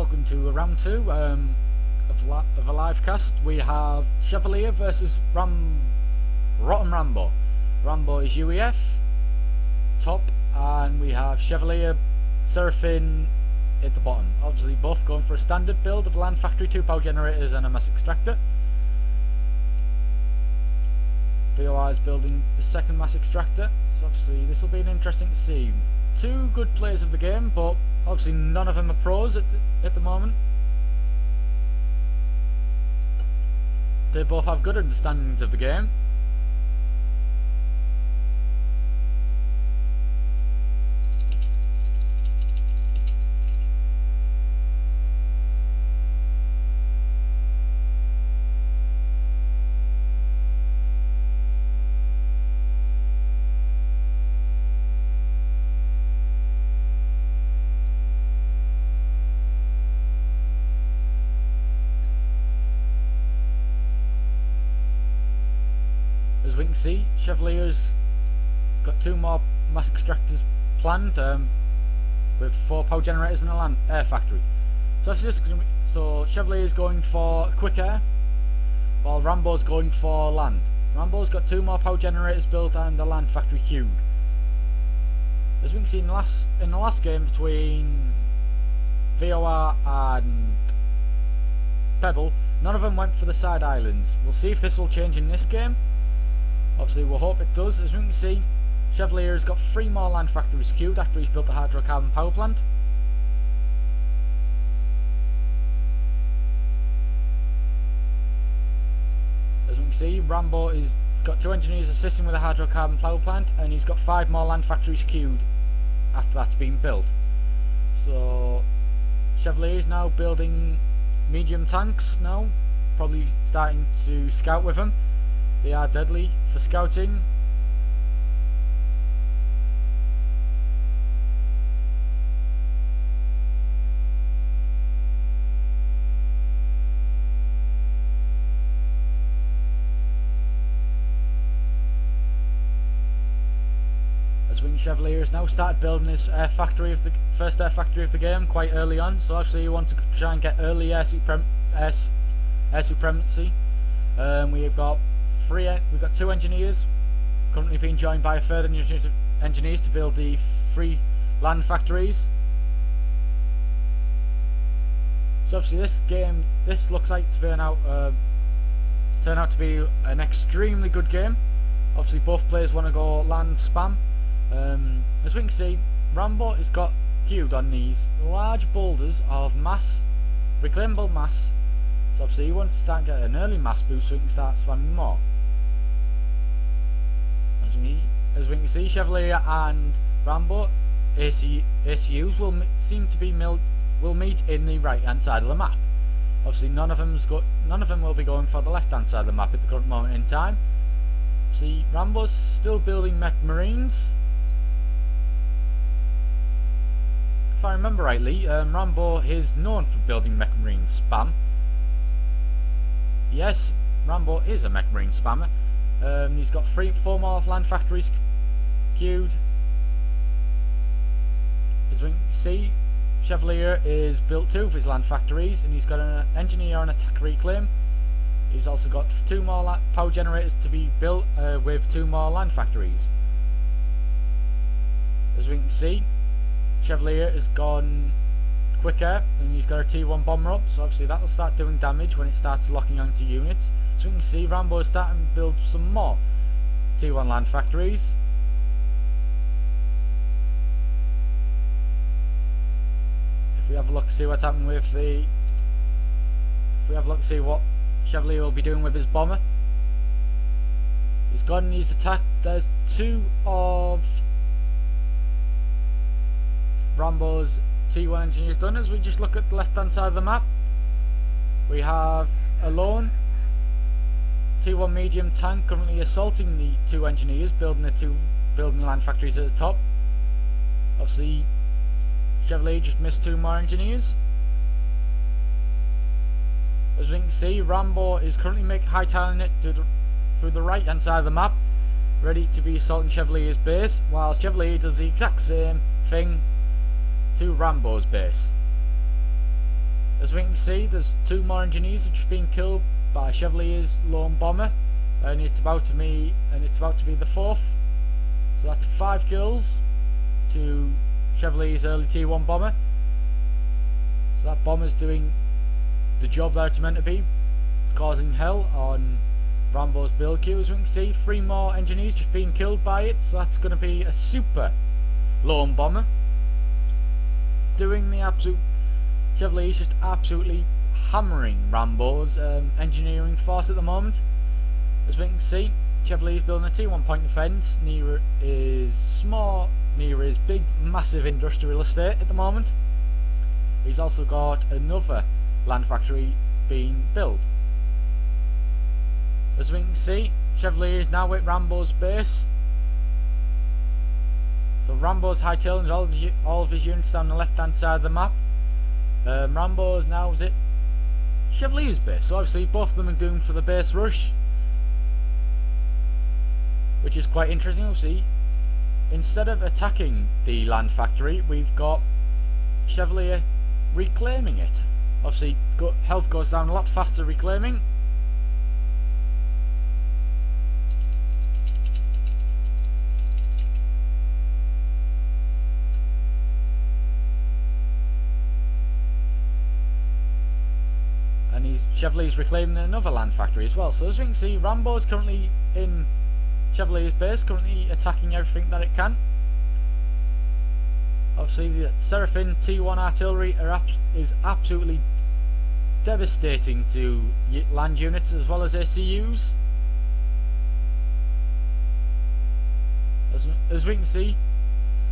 welcome to round 2 of a live cast. We have Chevalier versus Karottenrambo. Rambo is UEF top, and we have Chevalier Seraphine at the bottom. Obviously both going for a standard build of land factory, 2 power generators and a mass extractor. VOR is building the second mass extractor, so obviously this will be an interesting to see. 2 good players of the game, but obviously none of them are pros at the moment. They both have good understandings of the game. As we can see, Chevalier's got 2 more mass extractors planned, with 4 power generators and a air factory. So that's just gonna be, so Chevalier's going for quick air, while Rambo's going for land. Rambo's got 2 more power generators built and a land factory queued. As we can see in the last game between VOR and Pebble, none of them went for the side islands. We'll see if this will change in this game. Obviously we'll hope it does. As we can see, Chevalier has got 3 more land factories queued after he's built a hydrocarbon power plant. As we can see, Rambo has got 2 engineers assisting with a hydrocarbon power plant, and he's got 5 more land factories queued after that's been built. So Chevalier is now building medium tanks now, probably starting to scout with them. They are deadly for scouting. As we can, Chevalier has now started building his air factory of the first air factory of the game quite early on. So actually, you want to try and get early air supremacy. We've got 2 engineers currently being joined by a third engineers to build the 3 land factories. So obviously this looks like to turn out to be an extremely good game. Obviously both players want to go land spam. As we can see, Rambo has got queued on these large boulders of mass, reclaimable mass. So obviously he wants to start getting an early mass boost so he can start spamming more. As we can see, Chevalier and Rambo ACUs will meet in the right hand side of the map. Obviously none of them will be going for the left hand side of the map at the current moment in time. See, Rambo's still building mech marines. If I remember rightly, Rambo is known for building mech marine spam. Yes, Rambo is a mech marine spammer. He's got 4 more land factories queued. As we can see, Chevalier is built 2 of his land factories, and he's got an engineer on attack reclaim. He's also got 2 more power generators to be built with 2 more land factories. As we can see, Chevalier has gone quick air, and he's got a T1 bomber up, so obviously that will start doing damage when it starts locking onto units. So we can see Rambo is starting to build some more T1 land factories. If we have a look, see what's happening with the. If we have a look, see what Chevalier will be doing with his bomber. He's gotten his attack. There's 2 of Rambo's T1 engineers done. As we just look at the left hand side of the map, we have a lone T1 medium tank currently assaulting the 2 engineers, building land factories at the top. Obviously Chevalier just missed 2 more engineers. As we can see, Rambo is currently hightailing it through the right hand side of the map, ready to be assaulting Chevalier's base, while Chevalier does the exact same thing to Rambo's base. As we can see, there's 2 more engineers have just been killed by Chevalier's lone bomber, and it's about to be the 4th. So that's 5 kills to Chevalier's early T1 bomber. So that bomber's doing the job that it's meant to be, causing hell on Rambo's build queue. As we can see, 3 more engineers just being killed by it, so that's going to be a super lone bomber doing the absolute. Chevalier's just absolutely hammering Rambo's engineering force at the moment. As we can see, Chevalier's building a T1 point defence near his big massive industrial estate at the moment. He's also got another land factory being built. As we can see, Chevalier is now at Rambo's base. So Rambo's hightailing all of his units down the left hand side of the map. Rambo's now is at Chevalier's base, so obviously both of them are going for the base rush, which is quite interesting. Obviously, instead of attacking the land factory, we've got Chevalier reclaiming it. Obviously, health goes down a lot faster reclaiming. And Chevalier's reclaiming another land factory as well. So as we can see, Rambo is currently in Chevalier's base, currently attacking everything that it can. Obviously, the Seraphim T1 artillery is absolutely devastating to land units as well as ACUs. As we can see,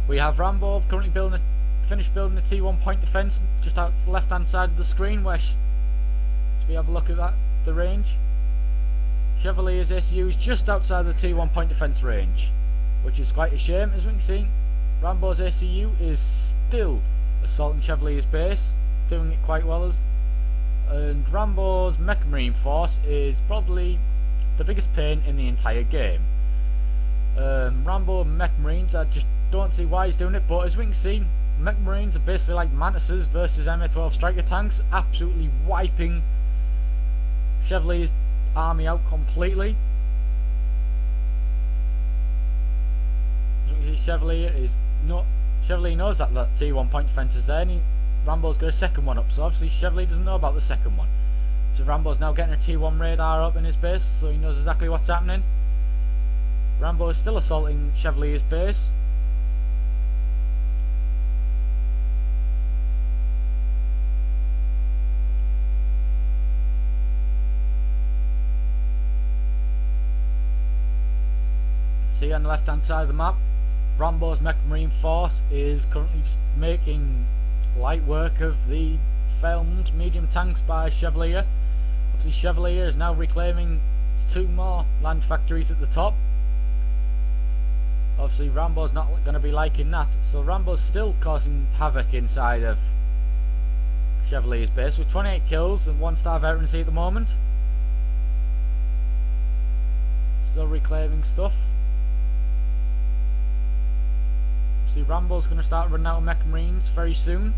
we have Rambo currently finished building the T1 point defence just out the left hand side of the screen, where we have a look at that, the range. Chevalier's ACU is just outside the T1 point defence range, which is quite a shame. As we can see, Rambo's ACU is still assaulting Chevalier's base, doing it quite well. And Rambo's Mech Marine force is probably the biggest pain in the entire game. Rambo Mech Marines, I just don't see why he's doing it, but as we can see, Mech Marines are basically like Mantises versus MA-12 Striker tanks, absolutely wiping Chevalier's army out completely. As you can see, Chevalier knows that T1 point defence is there, and Rambo's got a second one up, so obviously Chevalier doesn't know about the second one. So Rambo's now getting a T1 radar up in his base, so he knows exactly what's happening. Rambo is still assaulting Chevalier's base. See on the left hand side of the map, Rambo's Mech Marine force is currently making light work of the filmed medium tanks by Chevalier. Obviously Chevalier is now reclaiming 2 more land factories at the top. Obviously Rambo's not going to be liking that, so Rambo's still causing havoc inside of Chevalier's base with 28 kills and 1-star veterancy at the moment. Still reclaiming stuff. See, Rambo's going to start running out of Mech Marines very soon.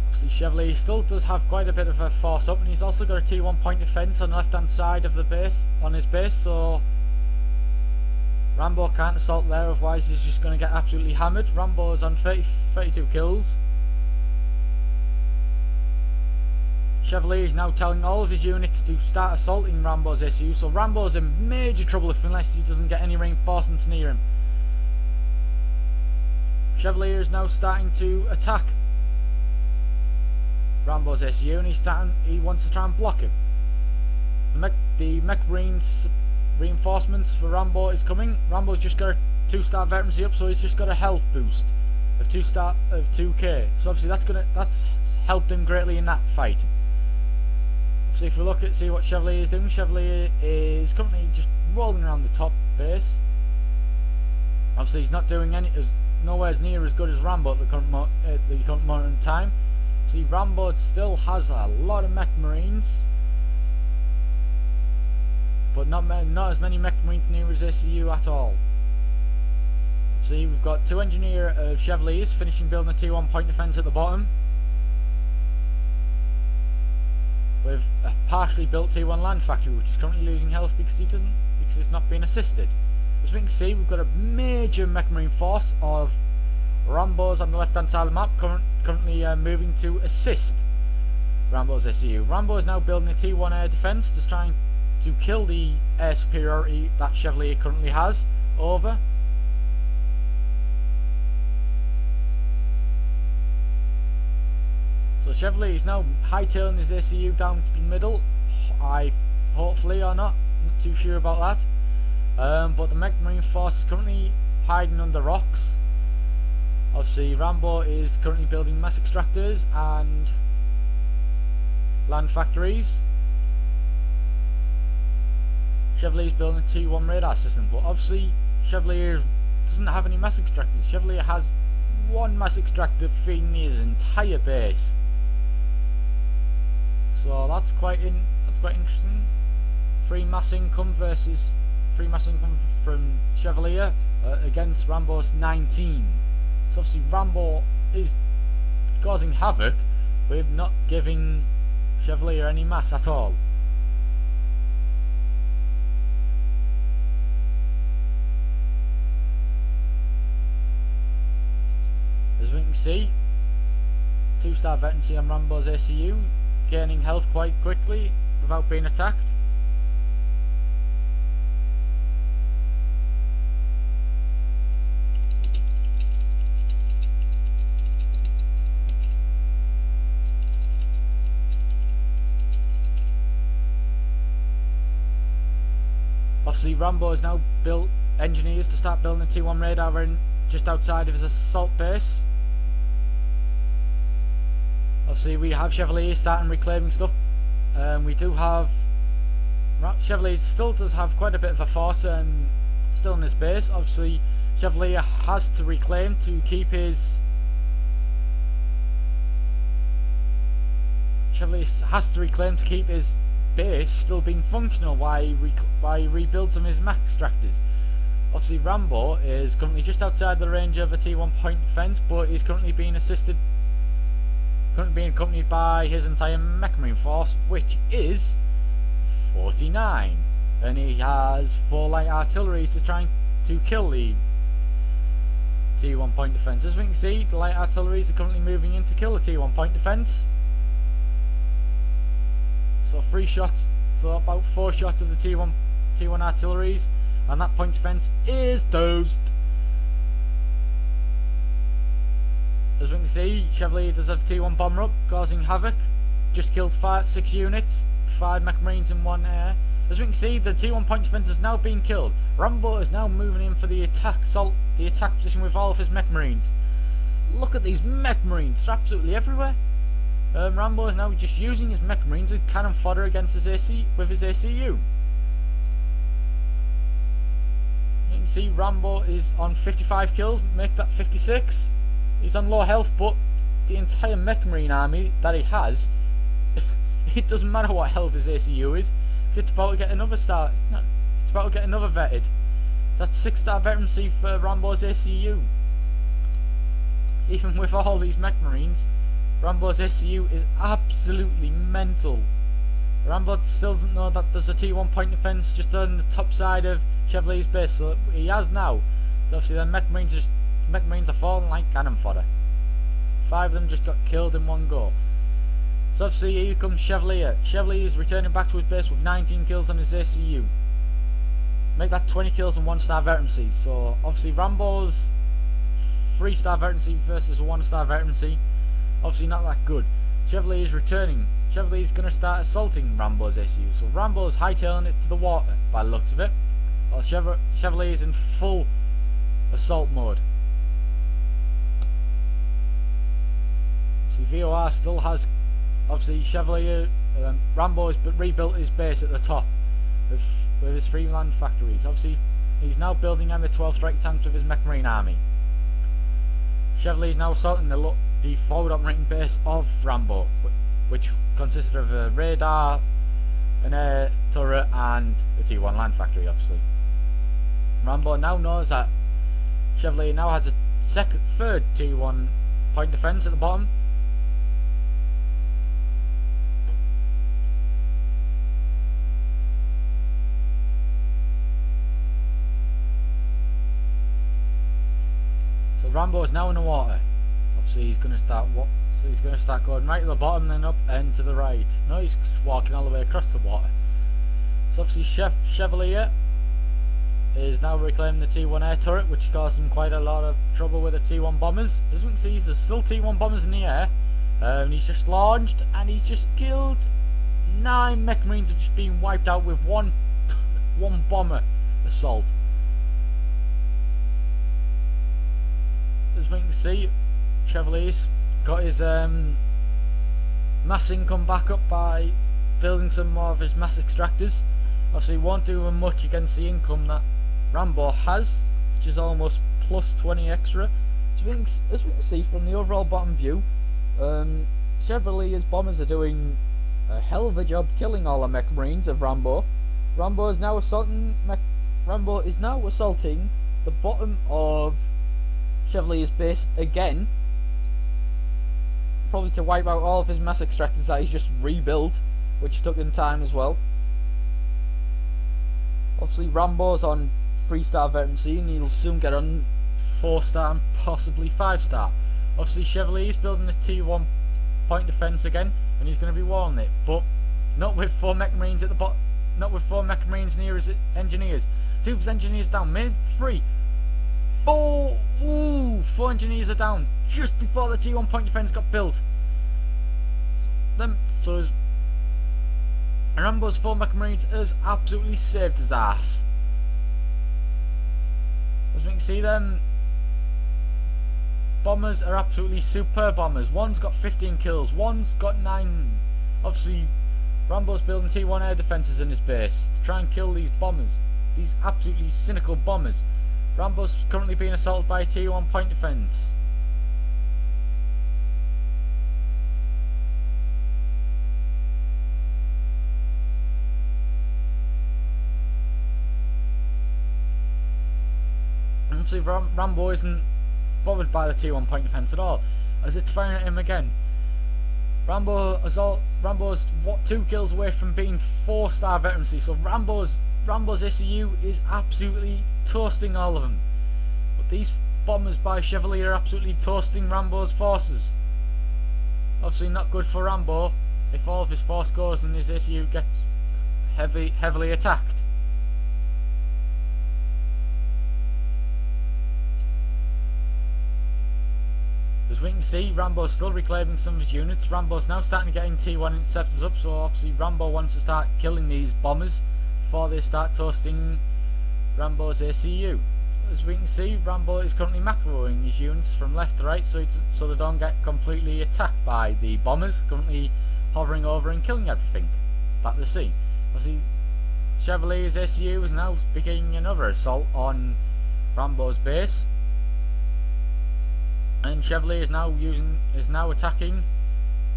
Obviously Chevalier still does have quite a bit of a force up, and he's also got a T1 point defence on the left hand side of the base, on his base, so Rambo can't assault there, otherwise he's just going to get absolutely hammered. Rambo's on 32 kills. Chevalier is now telling all of his units to start assaulting Rambo's ACU, so Rambo's in major trouble unless he doesn't get any reinforcements near him. Chevalier is now starting to attack Rambo's ACU, and he wants to try and block him. The Mech Marines reinforcements for Rambo is coming. Rambo's just got a 2-star veterancy up, so he's just got a health boost of 2k. So obviously that's helped him greatly in that fight. So if we look at see what Chevalier is doing, Chevalier is currently just rolling around the top base. Obviously he's not doing nowhere near as good as Rambo at the current moment in time. See, Rambo still has a lot of Mech Marines. but not as many mech marines near his ACU at all. See, we've got 2 engineer of Chevaliers finishing building a T1 point defence at the bottom, with a partially built T1 land factory which is currently losing health because it's not being assisted. As we can see, we've got a major mech marine force of Rambos on the left hand side of the map currently moving to assist Rambo's SCU. Rambo is now building a T1 air defence, just trying to kill the air superiority that Chevalier currently has over. So Chevalier is now hightailing his ACU down to the middle. Hopefully or not too sure about that. But the mech marine force is currently hiding under rocks. Obviously Rambo is currently building mass extractors and land factories. Chevalier is building a T1 radar system, but obviously Chevalier doesn't have any mass extractors. Chevalier has 1 mass extractor feeding his entire base. So that's quite interesting. 3 mass income versus 3 mass income from Chevalier against Rambo's 19. So obviously Rambo is causing havoc with not giving Chevalier any mass at all. As we can see, 2-star veterancy on Rambo's ACU, gaining health quite quickly without being attacked. Obviously Rambo has now built engineers to start building a T1 radar just outside of his assault base. Obviously we have Chevalier starting reclaiming stuff. We do have Chevalier still does have quite a bit of a force still in his base. Obviously Chevalier has to reclaim to keep his base still being functional while he rebuilds some of his mech extractors. Obviously Rambo is currently just outside the range of a T1 point defence, but he's currently being accompanied by his entire mech marine force, which is 49, and he has 4 light artillery just trying to kill the T1 point defence. As we can see, the light artilleries are currently moving in to kill the T1 point defence. So 3 shots, so about 4 shots of the T1 artilleries, and that point defence is toast. As we can see, Chevalier does have a T1 bomber up, causing havoc. Just killed 6 units, 5 mech marines in 1 air. As we can see, the T1 point defence is now being killed. Rambo is now moving in for the attack position with all of his mech marines. Look at these mech marines, they're absolutely everywhere. Rambo is now just using his mech marines as cannon fodder against his with his ACU. You can see Rambo is on 55 kills, make that 56. He's on low health, but the entire mech marine army that he has, it doesn't matter what health his ACU is, because it's about to get another star. It's about to get another vetted. That's 6-star veterancy for Rambo's ACU. Even with all these mech marines, Rambo's SCU is absolutely mental. Rambo still doesn't know that there's a T1 point defence just on the top side of Chevalier's base, so he has now. Obviously the mech marines are falling like cannon fodder. 5 of them just got killed in 1 go. So obviously here comes Chevalier. Chevalier is returning back to his base with 19 kills on his SCU. Make that 20 kills and 1-star veterancy. So obviously Rambo's 3-star veterancy versus a 1-star veterancy, obviously not that good. Chevalier is returning. Chevalier is going to start assaulting Rambo's SU. So Rambo's hightailing it to the water by the looks of it, while Chevalier is in full assault mode. See, VOR still has, obviously Chevalier, Rambo has rebuilt his base at the top with his 3 land factories. Obviously he's now building M12 strike tanks with his mech marine army. Chevalier is now assaulting the forward operating base of Rambo, which consisted of a radar, an air turret and the T1 land factory, obviously. Rambo now knows that Chevalier now has a third T1 point defence at the bottom. So Rambo is now in the water. Obviously he's going to start going right to the bottom, then up and to the right. No, he's walking all the way across the water. So obviously Chevalier is now reclaiming the T1 air turret, which caused him quite a lot of trouble with the T1 bombers. As you can see, there's still T1 bombers in the air. He's just launched and he's just killed 9 mech marines have just been wiped out with one bomber assault. As we can see, Chevalier's got his mass income back up by building some more of his mass extractors. Obviously won't do him much against the income that Rambo has, which is almost plus 20 extra. As we can see from the overall bottom view, Chevalier's bombers are doing a hell of a job killing all the mech marines of Rambo. Rambo is now assaulting the bottom of Chevalier's base again, probably to wipe out all of his mass extractors that he's just rebuilt, which took him time as well. Obviously Rambo's on 3-star veterancy and he'll soon get on 4-star and possibly 5-star. Obviously Chevalier's building a T1 point defence again and he's going to be walling it, but not with 4 mech marines at the bottom, not with 4 mech marines near his engineers. 2 of his engineers down, maybe 3. 4 engineers are down just before the T1 point defence got built. So Rambo's 4 mech marines has absolutely saved his ass. As we can see, them bombers are absolutely superb bombers. One's got 15 kills, one's got 9. Obviously Rambo's building T1 air defences in his base to try and kill these bombers, these absolutely cynical bombers. Rambo's currently being assaulted by a T1 point defence. Obviously Rambo isn't bothered by the T1 point defence at all, as it's firing at him again. Rambo's 2 kills away from being 4-star veterancy, so Rambo's ACU is absolutely toasting all of them. But these bombers by Chevalier are absolutely toasting Rambo's forces. Obviously not good for Rambo if all of his force goes and his ACU gets heavily attacked. As we can see, Rambo's still reclaiming some of his units. Rambo's now starting to getting T1 interceptors up, so obviously Rambo wants to start killing these bombers before they start toasting Rambo's ACU. As we can see, Rambo is currently macroing his units from left to right so they don't get completely attacked by the bombers currently hovering over and killing everything back to the sea. Obviously, Chevalier's ACU is now beginning another assault on Rambo's base. And Chevalier is now attacking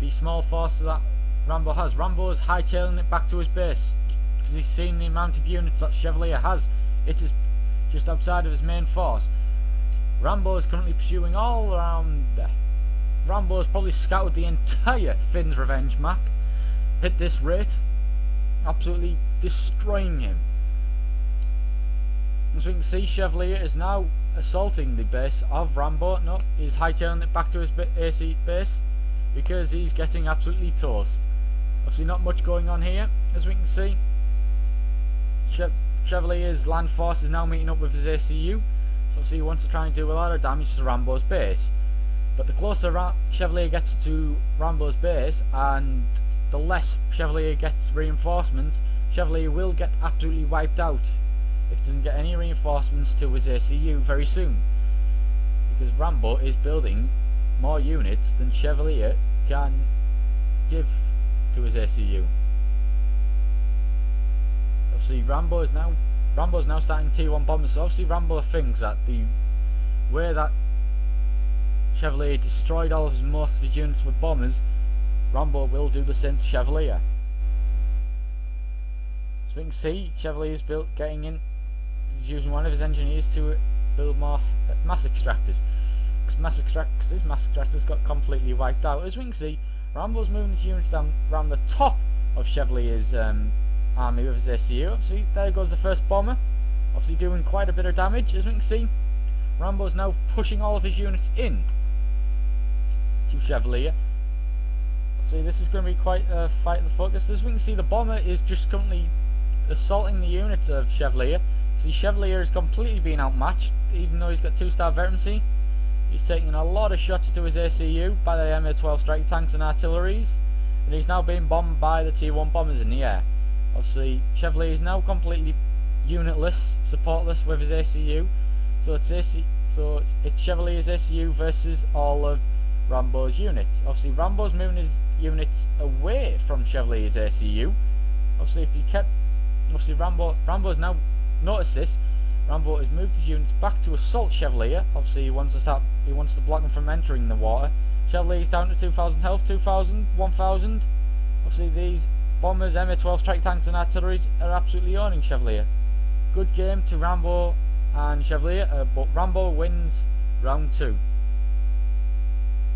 the small force that Rambo has. Rambo is hightailing it back to his base because he's seen the amount of units that Chevalier has. It is just outside of his main force. Rambo is currently pursuing all around there. Rambo has probably scouted the entire Finn's Revenge map. Hit this rate, absolutely destroying him. As we can see, Chevalier is now assaulting the base of Rambo. No, he's hightailing it back to his AC base because he's getting absolutely toast. Obviously not much going on here. As we can see, Chevalier's land force is now meeting up with his ACU. So obviously he wants to try and do a lot of damage to Rambo's base. But the closer Chevalier gets to Rambo's base and the less Chevalier gets reinforcements, Chevalier will get absolutely wiped out if he doesn't get any reinforcements to his ACU very soon, because Rambo is building more units than Chevalier can give to his ACU. Obviously Rambo's now starting T1 bombers, so obviously Rambo thinks that the way that Chevalier destroyed most of his units with bombers, Rambo will do the same to Chevalier. So we can see Chevalier's he's using one of his engineers to build more mass extractors. Because his mass extractors got completely wiped out. As we can see, Rambo's moving his units down around the top of Chevalier's army with his ACU. Obviously, there goes the first bomber. Obviously doing quite a bit of damage. As we can see, Rambo's now pushing all of his units in to Chevalier. So this is going to be quite a fight of the focus. As we can see, the bomber is just currently assaulting the units of Chevalier. See, Chevalier is completely being outmatched, even though he's got 2-star veterancy. He's taking a lot of shots to his ACU by the MA-12 strike tanks and artilleries, and he's now being bombed by the T-1 bombers in the air. Obviously, Chevalier is now completely unitless, supportless with his ACU. So it's Chevalier's ACU versus all of Rambo's units. Obviously, Rambo's moving his units away from Chevalier's ACU. Obviously, Rambo's now noticed this. Rambo has moved his units back to assault Chevalier. Obviously, he wants to block them from entering the water. Chevalier's down to 2,000 health, 2,000, 1,000. Obviously, these bombers, MA-12 strike tanks and artilleries are absolutely owning Chevalier. Good game to Rambo and Chevalier, but Rambo wins round 2.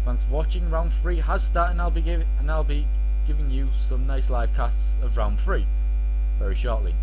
Thanks for watching. Round 3 has started, and I'll be giving you some nice live casts of round 3 very shortly.